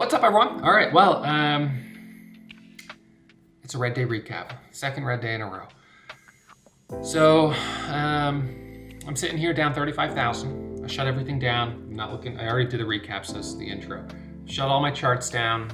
What's up, everyone? All right, well, it's a red day recap. Second red day in a row. So, I'm sitting here down 35,000. I shut everything down. I'm not looking, I already did the recap, so this is the intro. Shut all my charts down.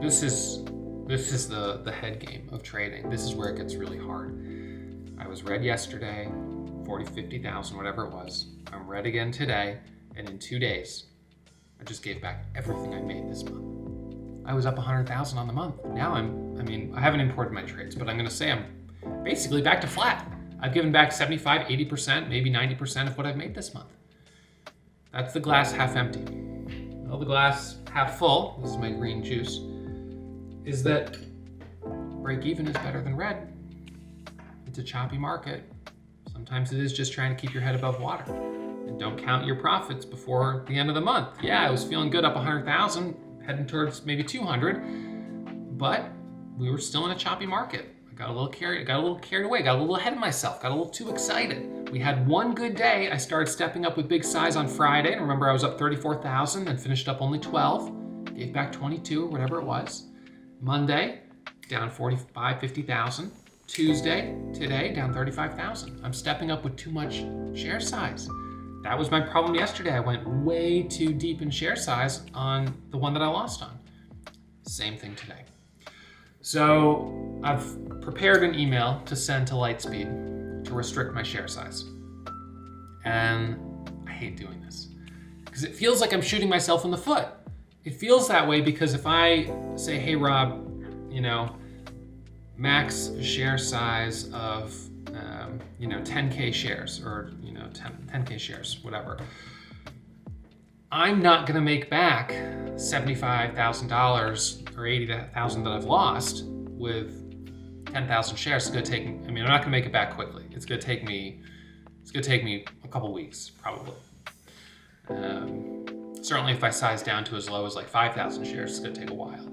This is the head game of trading. This is where it gets really hard. I was red yesterday, 40, 50,000, whatever it was. I'm red again today, and in 2 days, I just gave back everything I made this month. I was up 100,000 on the month. Now I haven't imported my trades, but I'm gonna say I'm basically back to flat. I've given back 75, 80%, maybe 90% of what I've made this month. That's the glass half empty. Well, the glass half full, this is my green juice, is that break even is better than red. It's a choppy market. Sometimes it is just trying to keep your head above water. And don't count your profits before the end of the month. Yeah, I was feeling good up 100,000, heading towards maybe 200, but we were still in a choppy market. I got a little carried away, got a little ahead of myself, got a little too excited. We had one good day. I started stepping up with big size on Friday, and remember I was up 34,000 and finished up only 12, gave back 22 or whatever it was. Monday, down 45, 50,000. Tuesday, today, down 35,000. I'm stepping up with too much share size. That was my problem yesterday. I went way too deep in share size on the one that I lost on. Same thing today. So I've prepared an email to send to Lightspeed to restrict my share size. And I hate doing this because it feels like I'm shooting myself in the foot. It feels that way because if I say, hey, Rob, max share size of 10K shares or 10K shares, whatever. I'm not going to make back $75,000 or $80,000 that I've lost with 10,000 shares. It's going to take. I'm not going to make it back quickly. It's going to take me a couple weeks probably. Certainly, if I size down to as low as like 5,000 shares, it's going to take a while.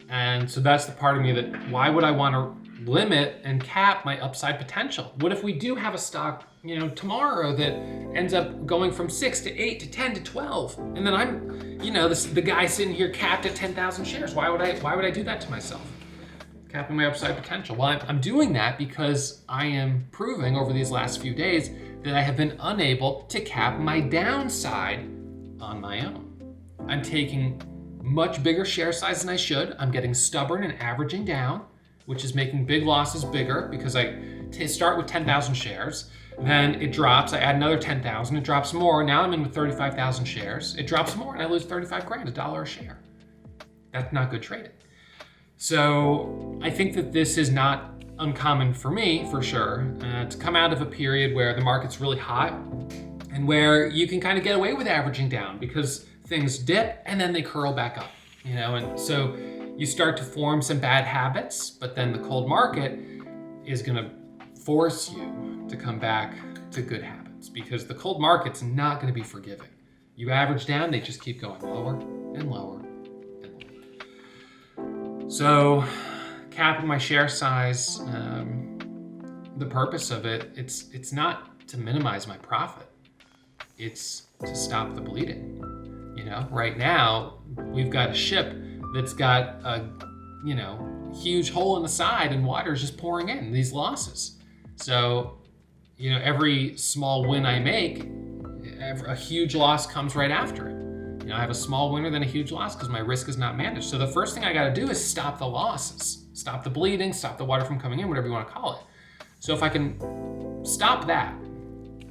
And so that's the part of me that, why would I want to limit and cap my upside potential? What if we do have a stock, tomorrow that ends up going from 6 to 8 to 10 to 12, and then I'm, the guy sitting here capped at 10,000 shares. Why would I do that to myself? Capping my upside potential. Well, I'm doing that because I am proving over these last few days that I have been unable to cap my downside on my own. I'm taking much bigger share size than I should. I'm getting stubborn and averaging down, which is making big losses bigger because I start with 10,000 shares, then it drops, I add another 10,000, it drops more, now I'm in with 35,000 shares, it drops more and I lose 35 grand, $1 a share. That's not good trading. So I think that this is not uncommon for me, for sure, to come out of a period where the market's really hot and where you can kind of get away with averaging down because things dip and then they curl back up, and so you start to form some bad habits, but then the cold market is gonna force you to come back to good habits because the cold market's not gonna be forgiving. You average down, they just keep going lower and lower and lower. So capping my share size, the purpose of it, it's not to minimize my profit, it's to stop the bleeding. Right now, we've got a ship that's got a, huge hole in the side and water is just pouring in, these losses. So, every small win I make, a huge loss comes right after it. I have a small winner, then a huge loss because my risk is not managed. So the first thing I got to do is stop the losses, stop the bleeding, stop the water from coming in, whatever you want to call it. So if I can stop that,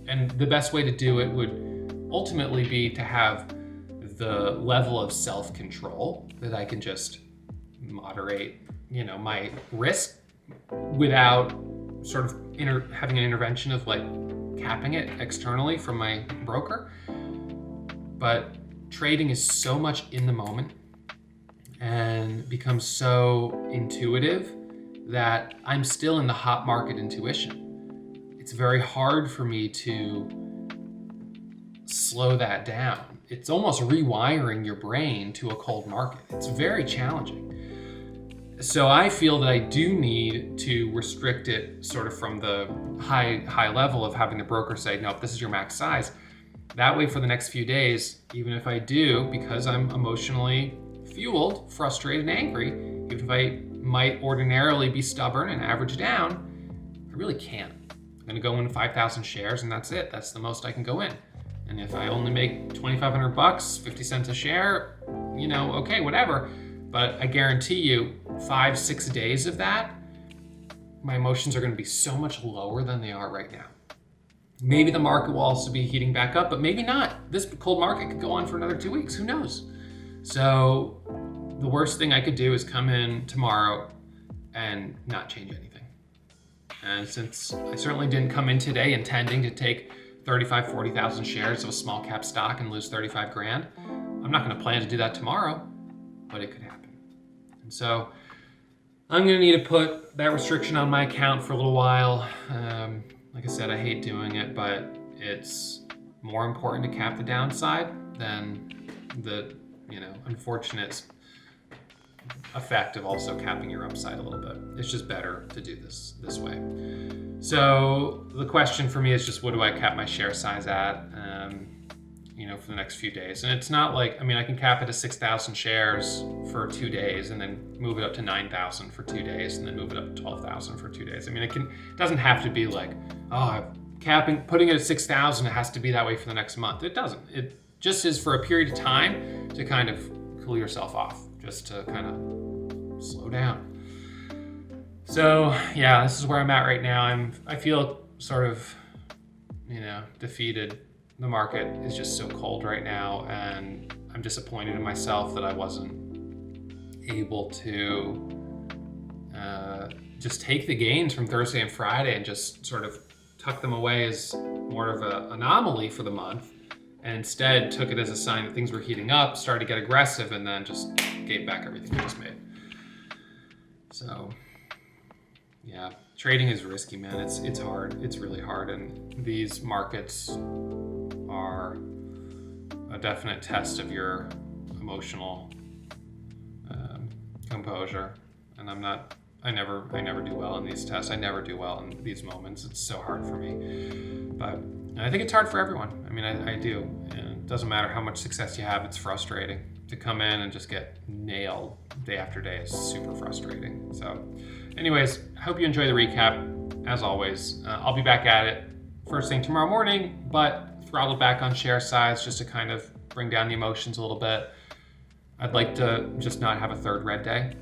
and the best way to do it would ultimately be to have the level of self-control that I can just moderate, my risk without sort of having an intervention of like capping it externally from my broker. But trading is so much in the moment and becomes so intuitive that I'm still in the hot market intuition. It's very hard for me to slow that down. It's almost rewiring your brain to a cold market. It's very challenging. So I feel that I do need to restrict it sort of from the high level of having the broker say, no, this is your max size. That way for the next few days, even if I do, because I'm emotionally fueled, frustrated, and angry, even if I might ordinarily be stubborn and average down, I really can't. I'm gonna go in 5,000 shares and that's it. That's the most I can go in. And if I only make $2,500, 50 cents a share, okay, whatever. But I guarantee you 5-6 days of that, my emotions are gonna be so much lower than they are right now. Maybe the market will also be heating back up, but maybe not. This cold market could go on for another 2 weeks, who knows? So the worst thing I could do is come in tomorrow and not change anything. And since I certainly didn't come in today intending to take 35, 40,000 shares of a small cap stock and lose 35 grand, I'm not gonna plan to do that tomorrow, but it could happen. And so I'm gonna need to put that restriction on my account for a little while. Like I said, I hate doing it, but it's more important to cap the downside than the unfortunate effect of also capping your upside a little bit. It's just better to do this way. So the question for me is just, what do I cap my share size at, for the next few days? And it's not like, I can cap it to 6,000 shares for 2 days and then move it up to 9,000 for 2 days and then move it up to 12,000 for 2 days. It doesn't have to be like, putting it at 6,000, it has to be that way for the next month. It doesn't. It just is for a period of time to kind of cool yourself off, just to kind of slow down. So yeah, this is where I'm at right now. I feel sort of, defeated. The market is just so cold right now, and I'm disappointed in myself that I wasn't able to just take the gains from Thursday and Friday and just sort of tuck them away as more of an anomaly for the month, and instead took it as a sign that things were heating up, started to get aggressive, and then just gave back everything I just made. So yeah, trading is risky, man. It's hard. It's really hard, and these markets are a definite test of your emotional composure. And I never do well in these tests. I never do well in these moments. It's so hard for me. But I think it's hard for everyone. I do. And it doesn't matter how much success you have, it's frustrating. To come in and just get nailed day after day is super frustrating. So anyways, I hope you enjoy the recap. As always, I'll be back at it first thing tomorrow morning, but throttled back on share size just to kind of bring down the emotions a little bit. I'd like to just not have a third red day,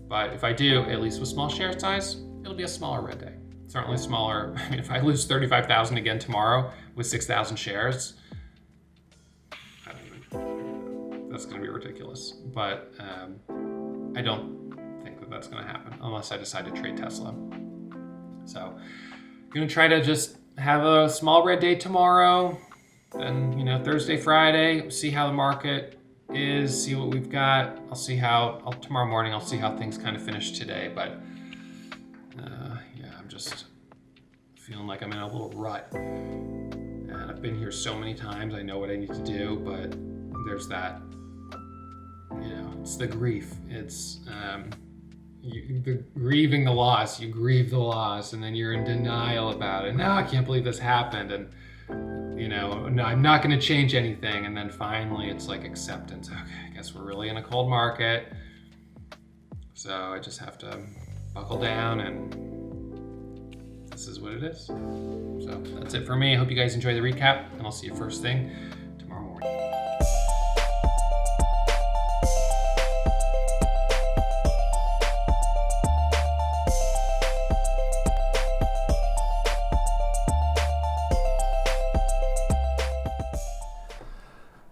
but if I do, at least with small share size, it'll be a smaller red day. Certainly smaller. If I lose 35,000 again tomorrow with 6,000 shares, that's going to be ridiculous. But I don't think that that's going to happen unless I decide to trade Tesla. So I'm going to try to just have a small red day tomorrow, and Thursday, Friday, see how the market is, see what we've got. Tomorrow morning I'll see how things kind of finish today. But I'm just feeling like I'm in a little rut, and I've been here so many times. I know what I need to do, but there's that. It's the grief. It's grieving the loss. You grieve the loss, and then you're in denial about it. No, I can't believe this happened, and no, I'm not going to change anything. And then finally, it's like acceptance. Okay, I guess we're really in a cold market, so I just have to buckle down, and this is what it is. So that's it for me. I hope you guys enjoy the recap, and I'll see you first thing tomorrow morning.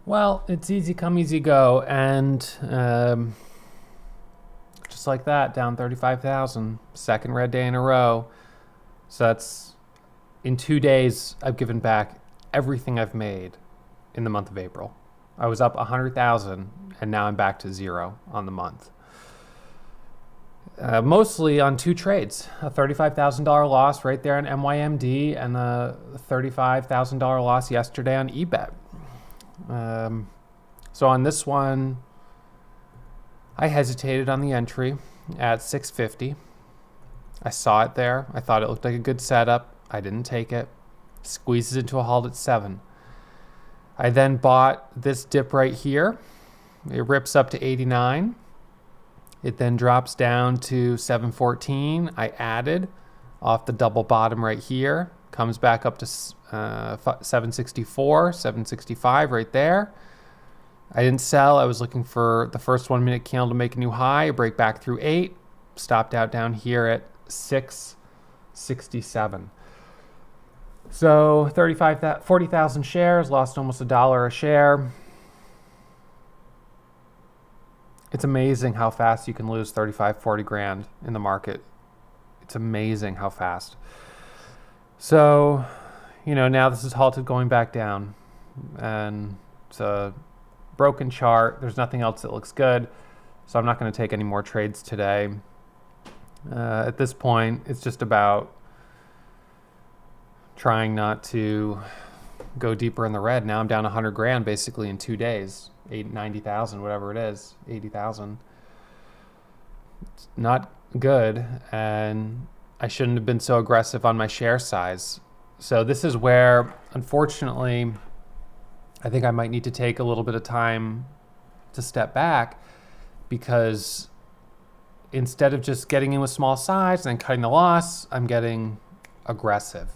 Well, it's easy come, easy go, and just like that, down 35,000, second red day in a row. So that's, in 2 days, I've given back everything I've made in the month of April. I was up 100,000, and now I'm back to zero on the month. Mostly on 2 trades, a $35,000 loss right there on MYMD, and a $35,000 loss yesterday on eBet. So on this one, I hesitated on the entry at 650. I saw it there. I thought it looked like a good setup. I didn't take it. Squeezes into a halt at 7. I then bought this dip right here. It rips up to 89. It then drops down to 714. I added off the double bottom right here. Comes back up to 764, 765 right there. I didn't sell. I was looking for the first 1 minute candle to make a new high, break back through 8. Stopped out down here at 667. So 40,000 shares, lost almost $1 a share. It's amazing how fast you can lose 35, 40 grand in the market. It's amazing how fast. So, now this is halted going back down. And it's a broken chart. There's nothing else that looks good. So I'm not going to take any more trades today. At this point, it's just about trying not to go deeper in the red. Now I'm down 100 grand basically in 2 days. 90,000, whatever it is, 80,000. It's not good, and I shouldn't have been so aggressive on my share size. So this is where, unfortunately, I think I might need to take a little bit of time to step back, because instead of just getting in with small size and then cutting the loss, I'm getting aggressive.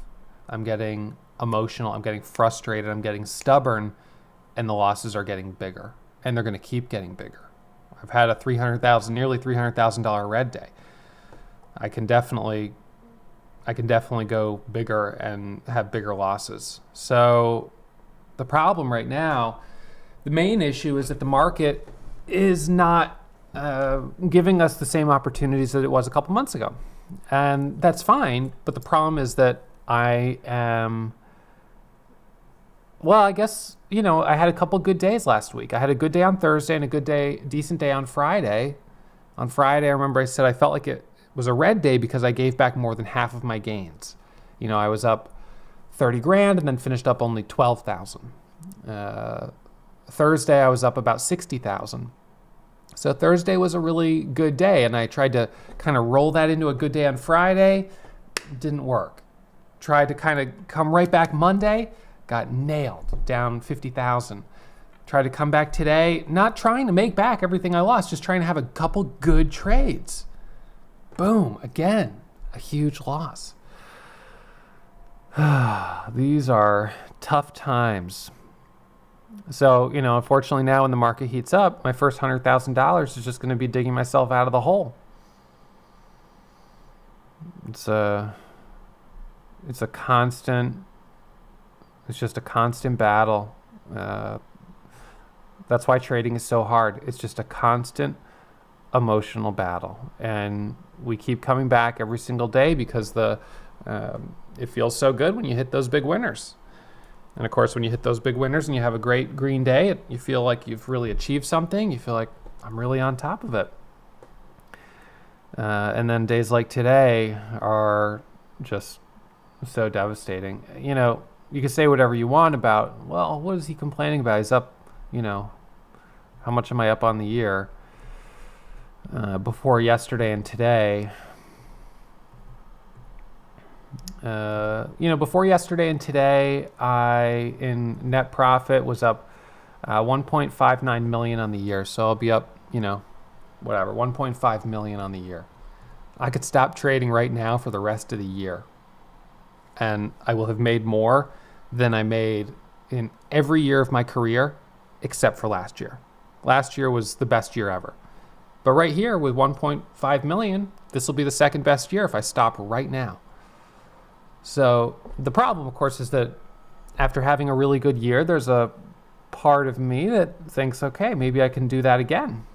I'm getting emotional. I'm getting frustrated. I'm getting stubborn. And the losses are getting bigger, and they're going to keep getting bigger. I've had a nearly $300,000 red day. I can definitely go bigger and have bigger losses. So the problem right now, the main issue is that the market is not giving us the same opportunities that it was a couple months ago, and that's fine. But the problem is that I am. Well, I guess, I had a couple good days last week. I had a good day on Thursday and a decent day on Friday. On Friday, I remember I said I felt like it was a red day because I gave back more than half of my gains. I was up 30 grand and then finished up only 12,000. Thursday, I was up about 60,000. So Thursday was a really good day, and I tried to kind of roll that into a good day on Friday. Didn't work. Tried to kind of come right back Monday. Got nailed, down 50,000. Tried to come back today, not trying to make back everything I lost, just trying to have a couple good trades. Boom, again, a huge loss. These are tough times. So, unfortunately now when the market heats up, my first $100,000 is just going to be digging myself out of the hole. It's just a constant battle. That's why trading is so hard. It's just a constant emotional battle. And we keep coming back every single day because it feels so good when you hit those big winners. And of course, when you hit those big winners and you have a great green day, you feel like you've really achieved something. You feel like, I'm really on top of it. And then days like today are just so devastating. You can say whatever you want about, well, what is he complaining about? He's up, how much am I up on the year? Before yesterday and today, before yesterday and today, I, in net profit, was up 1.59 million on the year. So I'll be up, 1.5 million on the year. I could stop trading right now for the rest of the year, and I will have made more than I made in every year of my career except for last year. Last year was the best year ever. But right here with 1.5 million, this will be the second best year if I stop right now. So the problem, of course, is that after having a really good year, there's a part of me that thinks, okay, maybe I can do that again.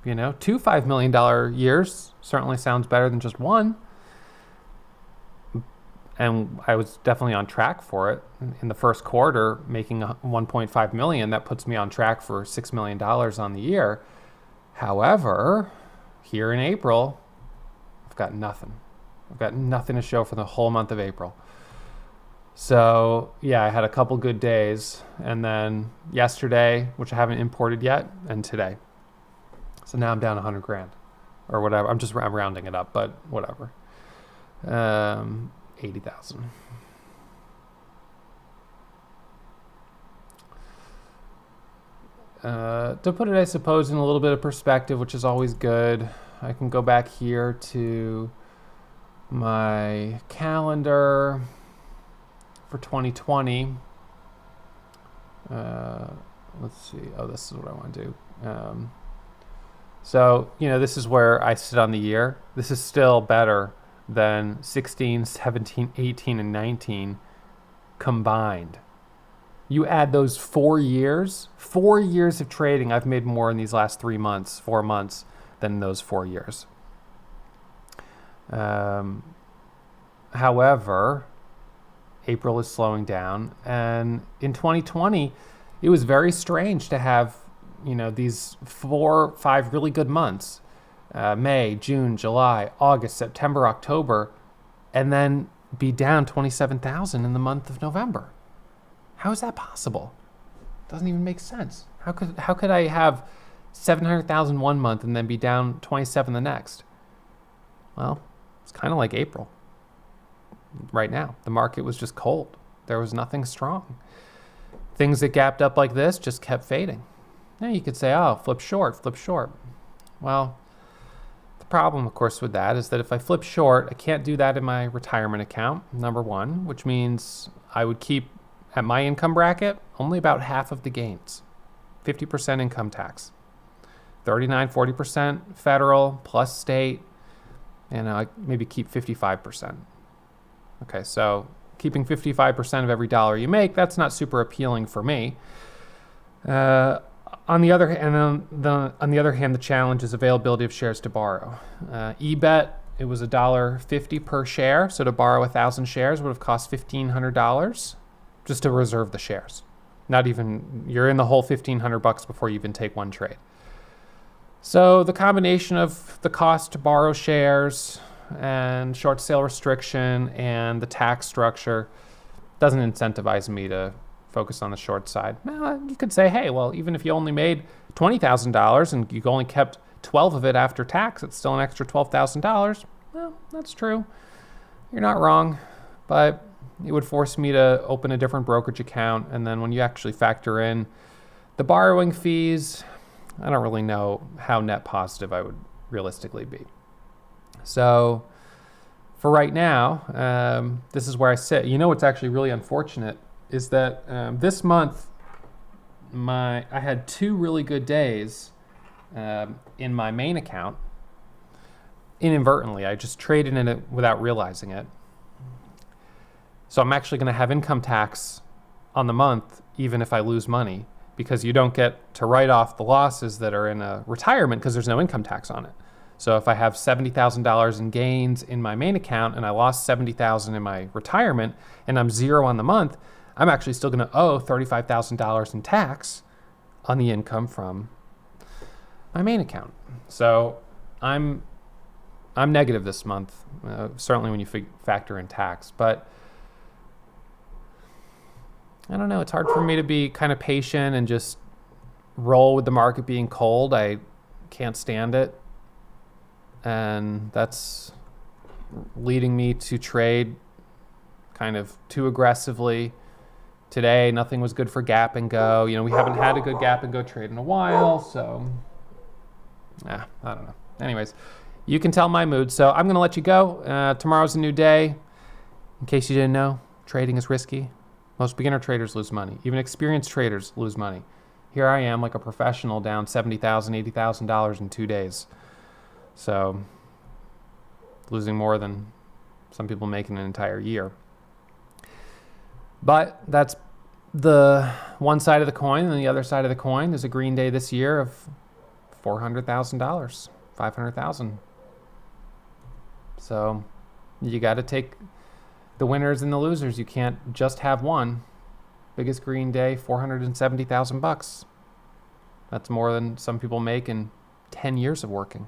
2 $5 million years certainly sounds better than just one. And I was definitely on track for it. In the first quarter, making 1.5 million, that puts me on track for $6 million on the year. However, here in April, I've got nothing. I've got nothing to show for the whole month of April. So yeah, I had a couple good days, and then yesterday, which I haven't imported yet, and today. So now I'm down 100 grand or whatever. I'm rounding it up, but whatever. 80,000. to put it, I suppose, in a little bit of perspective, which is always good, I can go back here to my calendar for 2020. Let's see. Oh, this is what I want to do. So, this is where I sit on the year. This is still better than 16, 17, 18, and 19 combined. You add those 4 years of trading, I've made more in these last 4 months than those 4 years. However, April is slowing down, and in 2020, it was very strange to have, these 4, 5 really good months, May, June, July, August, September, October, and then be down 27,000 in the month of November. How is that possible? Doesn't even make sense. How could I have 700,000 one month and then be down 27 the next? Well, it's kind of like April. Right now, the market was just cold. There was nothing strong. Things that gapped up like this just kept fading. Now you could say, oh, flip short. Well, the problem, of course, with that is that if I flip short, I can't do that in my retirement account, number one, which means I would keep at my income bracket only about half of the gains, 50% income tax, 40% federal plus state, and I maybe keep 55%. Okay, so keeping 55% of every dollar you make, that's not super appealing for me. On the other hand, the challenge is availability of shares to borrow. eBet, it was $1.50 per share, so to borrow 1,000 shares would have cost $1,500 just to reserve the shares. Not even, you're in the whole $1,500 before you even take one trade. So the combination of the cost to borrow shares and short sale restriction and the tax structure doesn't incentivize me to focus on the short side. Well, you could say, hey, well, even if you only made $20,000 and you only kept 12 of it after tax, it's still an extra $12,000. Well, that's true. You're not wrong, but it would force me to open a different brokerage account. And then when you actually factor in the borrowing fees, I don't really know how net positive I would realistically be. So for right now, this is where I sit. What's actually really unfortunate is that this month, I had 2 really good days in my main account. Inadvertently, I just traded in it without realizing it. So I'm actually going to have income tax on the month, even if I lose money, because you don't get to write off the losses that are in a retirement because there's no income tax on it. So if I have $70,000 in gains in my main account and I lost $70,000 in my retirement and I'm zero on the month, I'm actually still going to owe $35,000 in tax on the income from my main account. So I'm negative this month, certainly when you factor in tax. But I don't know, it's hard for me to be kind of patient and just roll with the market being cold. I can't stand it. And that's leading me to trade kind of too aggressively. Today, nothing was good for gap and go. We haven't had a good gap and go trade in a while, so I don't know. Anyways, you can tell my mood. So I'm going to let you go. Tomorrow's a new day. In case you didn't know, trading is risky. Most beginner traders lose money. Even experienced traders lose money. Here I am, like a professional, down $70,000, $80,000 in 2 days. So losing more than some people make in an entire year. But that's the one side of the coin. And the other side of the coin, there's a green day this year of $400,000, $500,000. So you got to take the winners and the losers. You can't just have one. Biggest green day, $470,000. That's more than some people make in 10 years of working.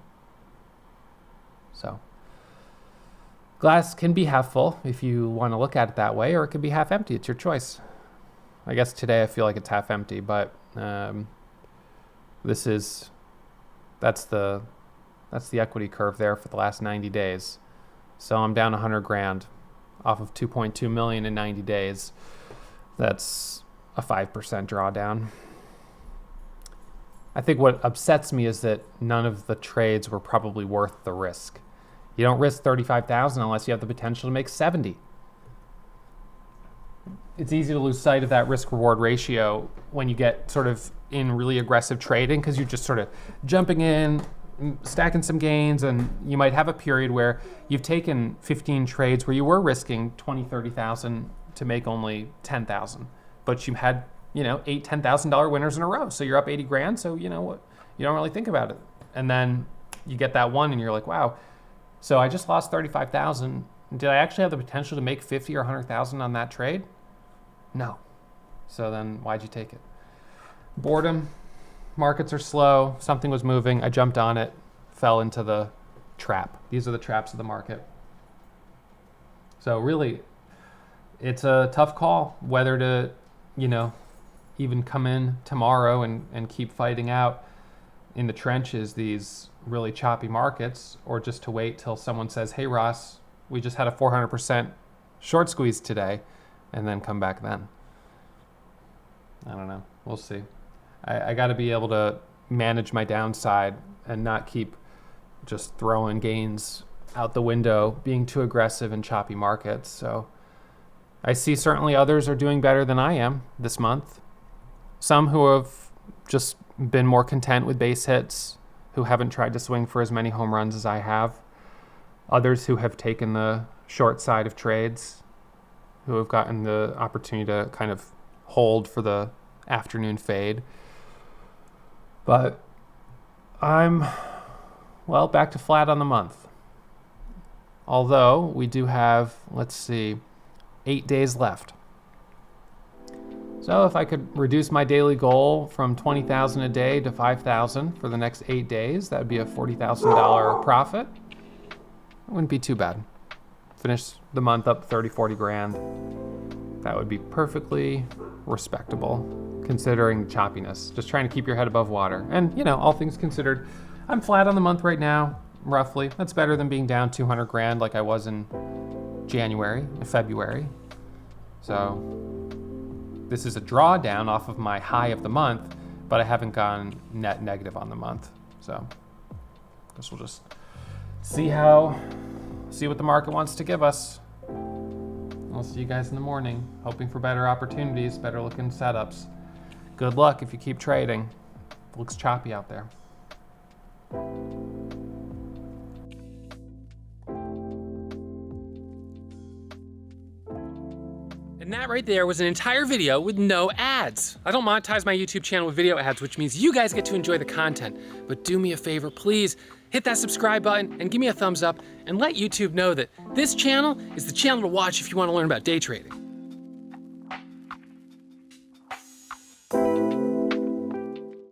So glass can be half full if you want to look at it that way, or it can be half empty. It's your choice. I guess today I feel like it's half empty, but that's the equity curve there for the last 90 days. So I'm down 100 grand off of 2.2 million in 90 days. That's a 5% drawdown. I think what upsets me is that none of the trades were probably worth the risk. You don't risk 35,000 unless you have the potential to make 70. It's easy to lose sight of that risk-reward ratio when you get sort of in really aggressive trading, because you're just sort of jumping in, stacking some gains, and you might have a period where you've taken 15 trades where you were risking 20, 30,000 to make only 10,000, but you had, $8,000, $10,000 winners in a row. So you're up 80 grand. So you know what, you don't really think about it. And then you get that one and you're like, wow, so I just lost 35,000. Did I actually have the potential to make 50 or 100,000 on that trade? No. So then why'd you take it? Boredom, markets are slow, something was moving, I jumped on it, fell into the trap. These are the traps of the market. So really, it's a tough call whether to, even come in tomorrow and keep fighting out in the trenches these really choppy markets, or just to wait till someone says, hey Ross, we just had a 400% short squeeze today, and then come back then. I don't know, we'll see. I got to be able to manage my downside and not keep just throwing gains out the window, being too aggressive in choppy markets. So I see certainly others are doing better than I am this month. Some who have just been more content with base hits, who haven't tried to swing for as many home runs as I have. Others who have taken the short side of trades, who have gotten the opportunity to kind of hold for the afternoon fade. But I'm, back to flat on the month. Although we do have, 8 days left. So if I could reduce my daily goal from 20,000 a day to 5,000 for the next 8 days, that would be a $40,000 profit. It wouldn't be too bad. Finish the month up 30, 40 grand. That would be perfectly respectable considering the choppiness. Just trying to keep your head above water. And, all things considered, I'm flat on the month right now, roughly. That's better than being down 200 grand like I was in February. So this is a drawdown off of my high of the month, but I haven't gone net negative on the month. So I guess we'll just see what the market wants to give us. I'll see you guys in the morning, hoping for better opportunities, better looking setups. Good luck if you keep trading. It looks choppy out there. And that right there was an entire video with no ads. I don't monetize my YouTube channel with video ads, which means you guys get to enjoy the content. But do me a favor, please hit that subscribe button and give me a thumbs up and let YouTube know that this channel is the channel to watch if you want to learn about day trading.